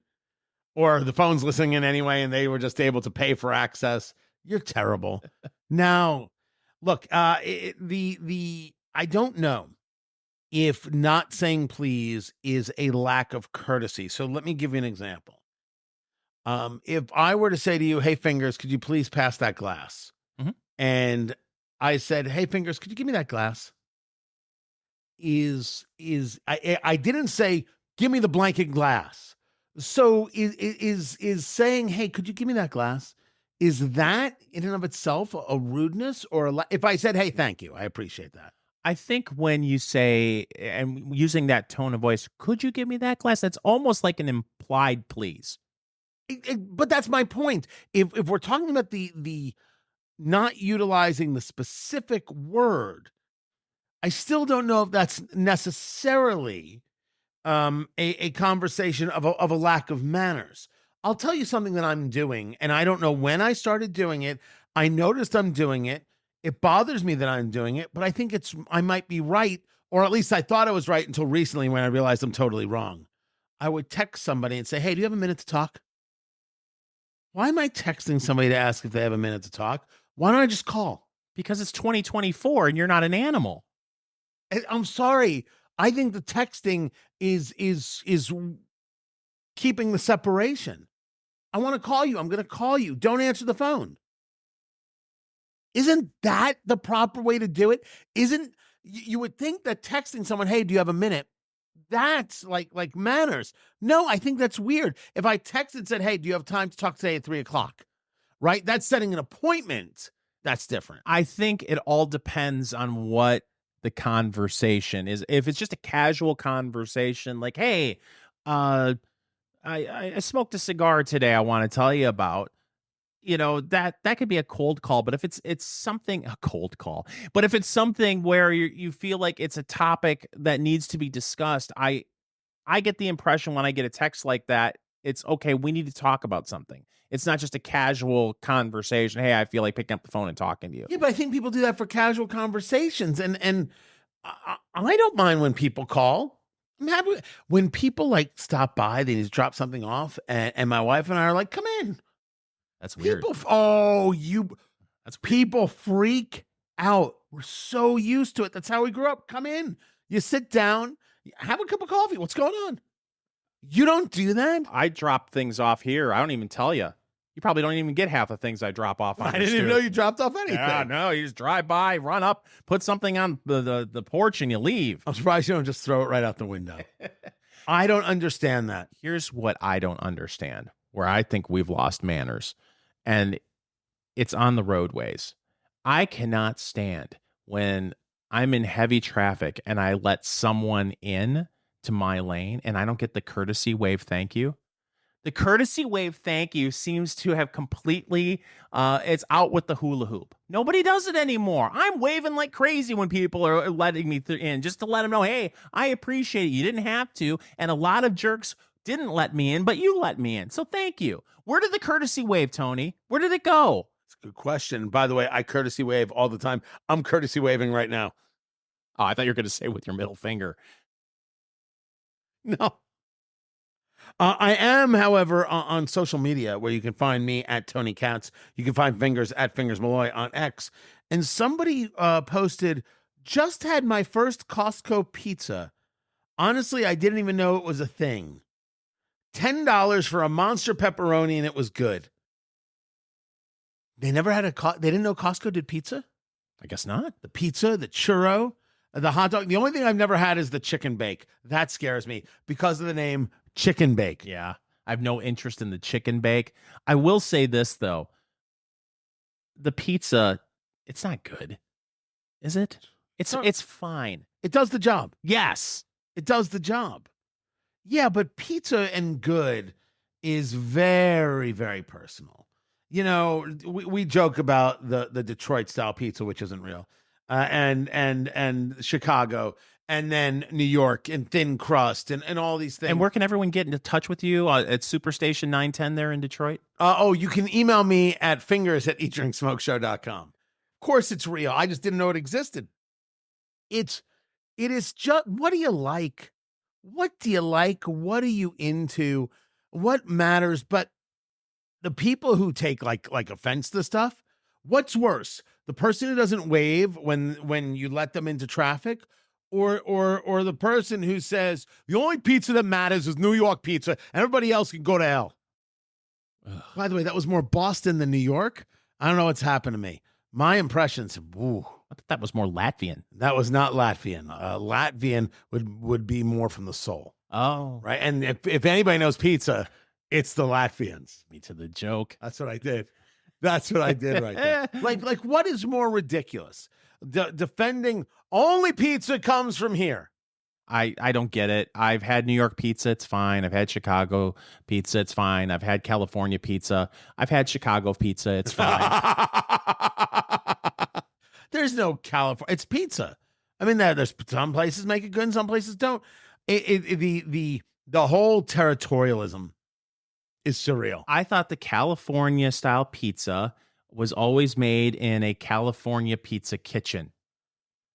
or the phone's listening in anyway, and they were just able to pay for access. You're terrible. Now, look, I don't know if not saying please is a lack of courtesy. So let me give you an example. If I were to say to you, hey, Fingers, could you please pass that glass? Mm-hmm. And I said, hey, Fingers, could you give me that glass? I didn't say, give me the blanket glass. So is saying, hey, could you give me that glass? Is that in and of itself a rudeness? Or if I said, hey, thank you, I appreciate that. I think when you say, and using that tone of voice, could you give me that glass? That's almost like an implied please. But that's my point. If we're talking about the not utilizing the specific word, I still don't know if that's necessarily a conversation of a lack of manners. I'll tell you something that I'm doing, and I don't know when I started doing it. I noticed I'm doing it. It bothers me that I'm doing it, but I think I might be right, or at least I thought I was right until recently when I realized I'm totally wrong. I would text somebody and say, hey, do you have a minute to talk? Why am I texting somebody to ask if they have a minute to talk? Why don't I just call? Because it's 2024 and you're not an animal. I'm sorry. I think the texting is keeping the separation. I want to call you. I'm going to call you. Don't answer the phone. Isn't that the proper way to do it? You would think that texting someone, hey, do you have a minute? That's like manners. No, I think that's weird. If I texted and said, hey, do you have time to talk today at 3:00? Right? That's setting an appointment. That's different. I think it all depends on what the conversation is. If it's just a casual conversation, like, hey, I smoked a cigar today I want to tell you about. You know, that could be a cold call, but if it's something, a cold call, but if it's something where you feel like it's a topic that needs to be discussed, I get the impression when I get a text like that, it's okay, we need to talk about something. It's not just a casual conversation. Hey, I feel like picking up the phone and talking to you. Yeah, but I think people do that for casual conversations, and I don't mind when people call. I'm happy when people like stop by, they need to drop something off, and my wife and I are like, come in. That's weird. People freak out. We're so used to it. That's how we grew up. Come in. You sit down, have a cup of coffee. What's going on? You don't do that? I drop things off here. I don't even tell you. You probably don't even get half the things I drop off on. I didn't even know you dropped off anything. Yeah, no, you just drive by, run up, put something on the porch, and you leave. I'm surprised you don't just throw it right out the window. I don't understand that. Here's what I don't understand, where I think we've lost manners. And it's on the roadways. I cannot stand when I'm in heavy traffic and I let someone in to my lane and I don't get the courtesy wave thank you. The courtesy wave thank you seems to have completely, it's out with the hula hoop. Nobody does it anymore. I'm waving like crazy when people are letting me in just to let them know, hey, I appreciate it. You didn't have to. And a lot of jerks didn't let me in, but you let me in. So thank you. Where did the courtesy wave, Tony? Where did it go? It's a good question. By the way, I courtesy wave all the time. I'm courtesy waving right now. Oh, I thought you were going to say with your middle finger. No. I am, however, on social media where you can find me at Tony Katz. You can find Fingers at Fingers Malloy on X. And somebody posted, just had my first Costco pizza. Honestly, I didn't even know it was a thing. $10 for a monster pepperoni, and it was good. They never had they didn't know Costco did pizza? I guess not. The pizza, the churro, the hot dog. The only thing I've never had is the chicken bake. That scares me because of the name Chicken Bake. Yeah. I have no interest in the chicken bake. I will say this, though. The pizza, it's not good. Is it? It's fine. It does the job. Yes. It does the job. Yeah, but pizza and good is very, very personal. You know, we joke about the Detroit style pizza, which isn't real, and Chicago, and then New York and thin crust and all these things. And where can everyone get into touch with you at Superstation 910 there in Detroit? You can email me at fingers@eatdrinksmokeshow.com. Of course, it's real. I just didn't know it existed. It is just, what do you like? What do you like? What are you into? What matters? But the people who take like offense to stuff, what's worse? The person who doesn't wave when you let them into traffic, or the person who says the only pizza that matters is New York pizza, and everybody else can go to hell. Ugh. By the way, that was more Boston than New York. I don't know what's happened to me. My impressions, woo. I thought that was more Latvian. That was not Latvian. Latvian would be more from the soul. Oh. Right. And if anybody knows pizza, it's the Latvians. Me to the joke. That's what I did. That's what I did right there. Like what is more ridiculous? Defending only pizza comes from here. I don't get it. I've had New York pizza. It's fine. I've had Chicago pizza. It's fine. I've had California pizza. I've had Chicago pizza. It's fine. There's no California. It's pizza. I mean, there's some places make it good and some places don't. The whole territorialism is surreal. I thought the California style pizza was always made in a California pizza kitchen.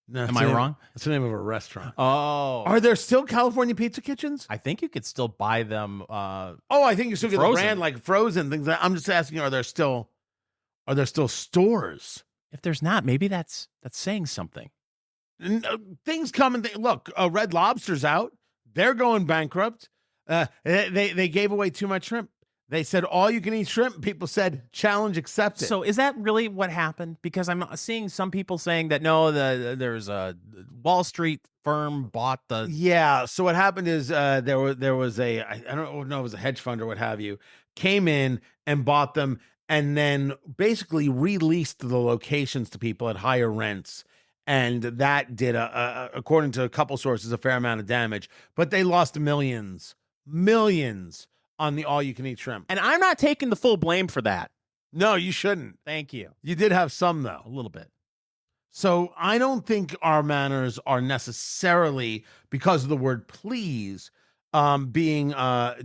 No, Am I wrong? That's the name of a restaurant. Oh. Are there still California pizza kitchens? I think you could still buy them. I think you still get the brand like frozen things. I'm just asking, are there still stores? If there's not, maybe that's saying something. Things come and look. Red Lobster's out. They're going bankrupt. They gave away too much shrimp. They said all you can eat shrimp. People said challenge accepted. So is that really what happened? Because I'm seeing some people saying that no, there's a Wall Street firm bought the. Yeah. So what happened is there was a, I don't know, it was a hedge fund or what have you, came in and bought them and then basically released the locations to people at higher rents. And that did, according to a couple sources, a fair amount of damage. But they lost millions on the all-you-can-eat shrimp. And I'm not taking the full blame for that. No, you shouldn't. Thank you. You did have some, though. A little bit. So I don't think our manners are necessarily, because of the word please, being, are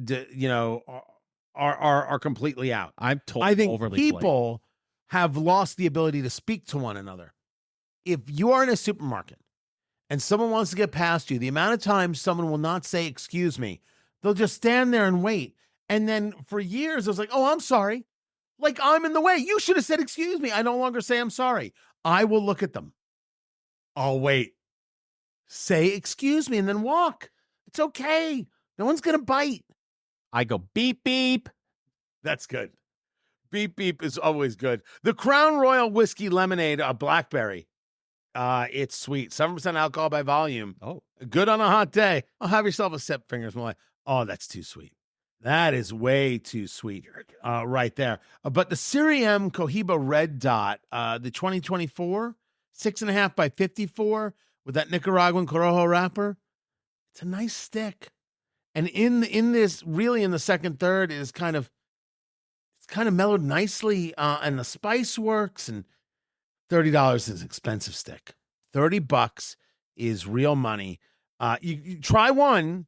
completely out. I'm totally I think overly people have lost the ability to speak to one another. If you are in a supermarket and someone wants to get past you, the amount of times someone will not say, excuse me, they'll just stand there and wait. And then for years, I was like, oh, I'm sorry. Like I'm in the way. You should have said, excuse me. I no longer say I'm sorry. I will look at them. I'll wait. Say, excuse me, and then walk. It's okay. No one's going to bite. I go beep, beep. That's good. Beep, beep is always good. The Crown Royal Whiskey Lemonade, a blackberry. It's sweet. 7% alcohol by volume. Oh, good on a hot day. I'll have yourself a sip, Fingers Malloy. Oh, that's too sweet. That is way too sweet right there. But the Serie M Cohiba Red Dot, the 2024, 6.5 by 54 with that Nicaraguan Corojo wrapper. It's a nice stick. And in this, really in the second third, it's kind of mellowed nicely, and the spice works, and $30 is an expensive stick. $30 is real money. You try one,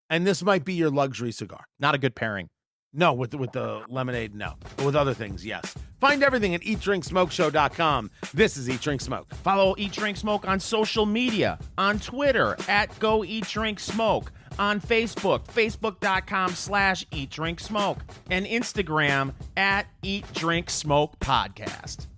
and this might be your luxury cigar. not a good pairing. No, with the lemonade, no. But with other things, yes. Find everything at eatdrinksmokeshow.com. This is Eat Drink Smoke. Follow Eat Drink Smoke on social media, on Twitter at Go Eat Drink Smoke, on Facebook, facebook.com/Eat Drink Smoke, and Instagram at Eat Drink Smoke Podcast.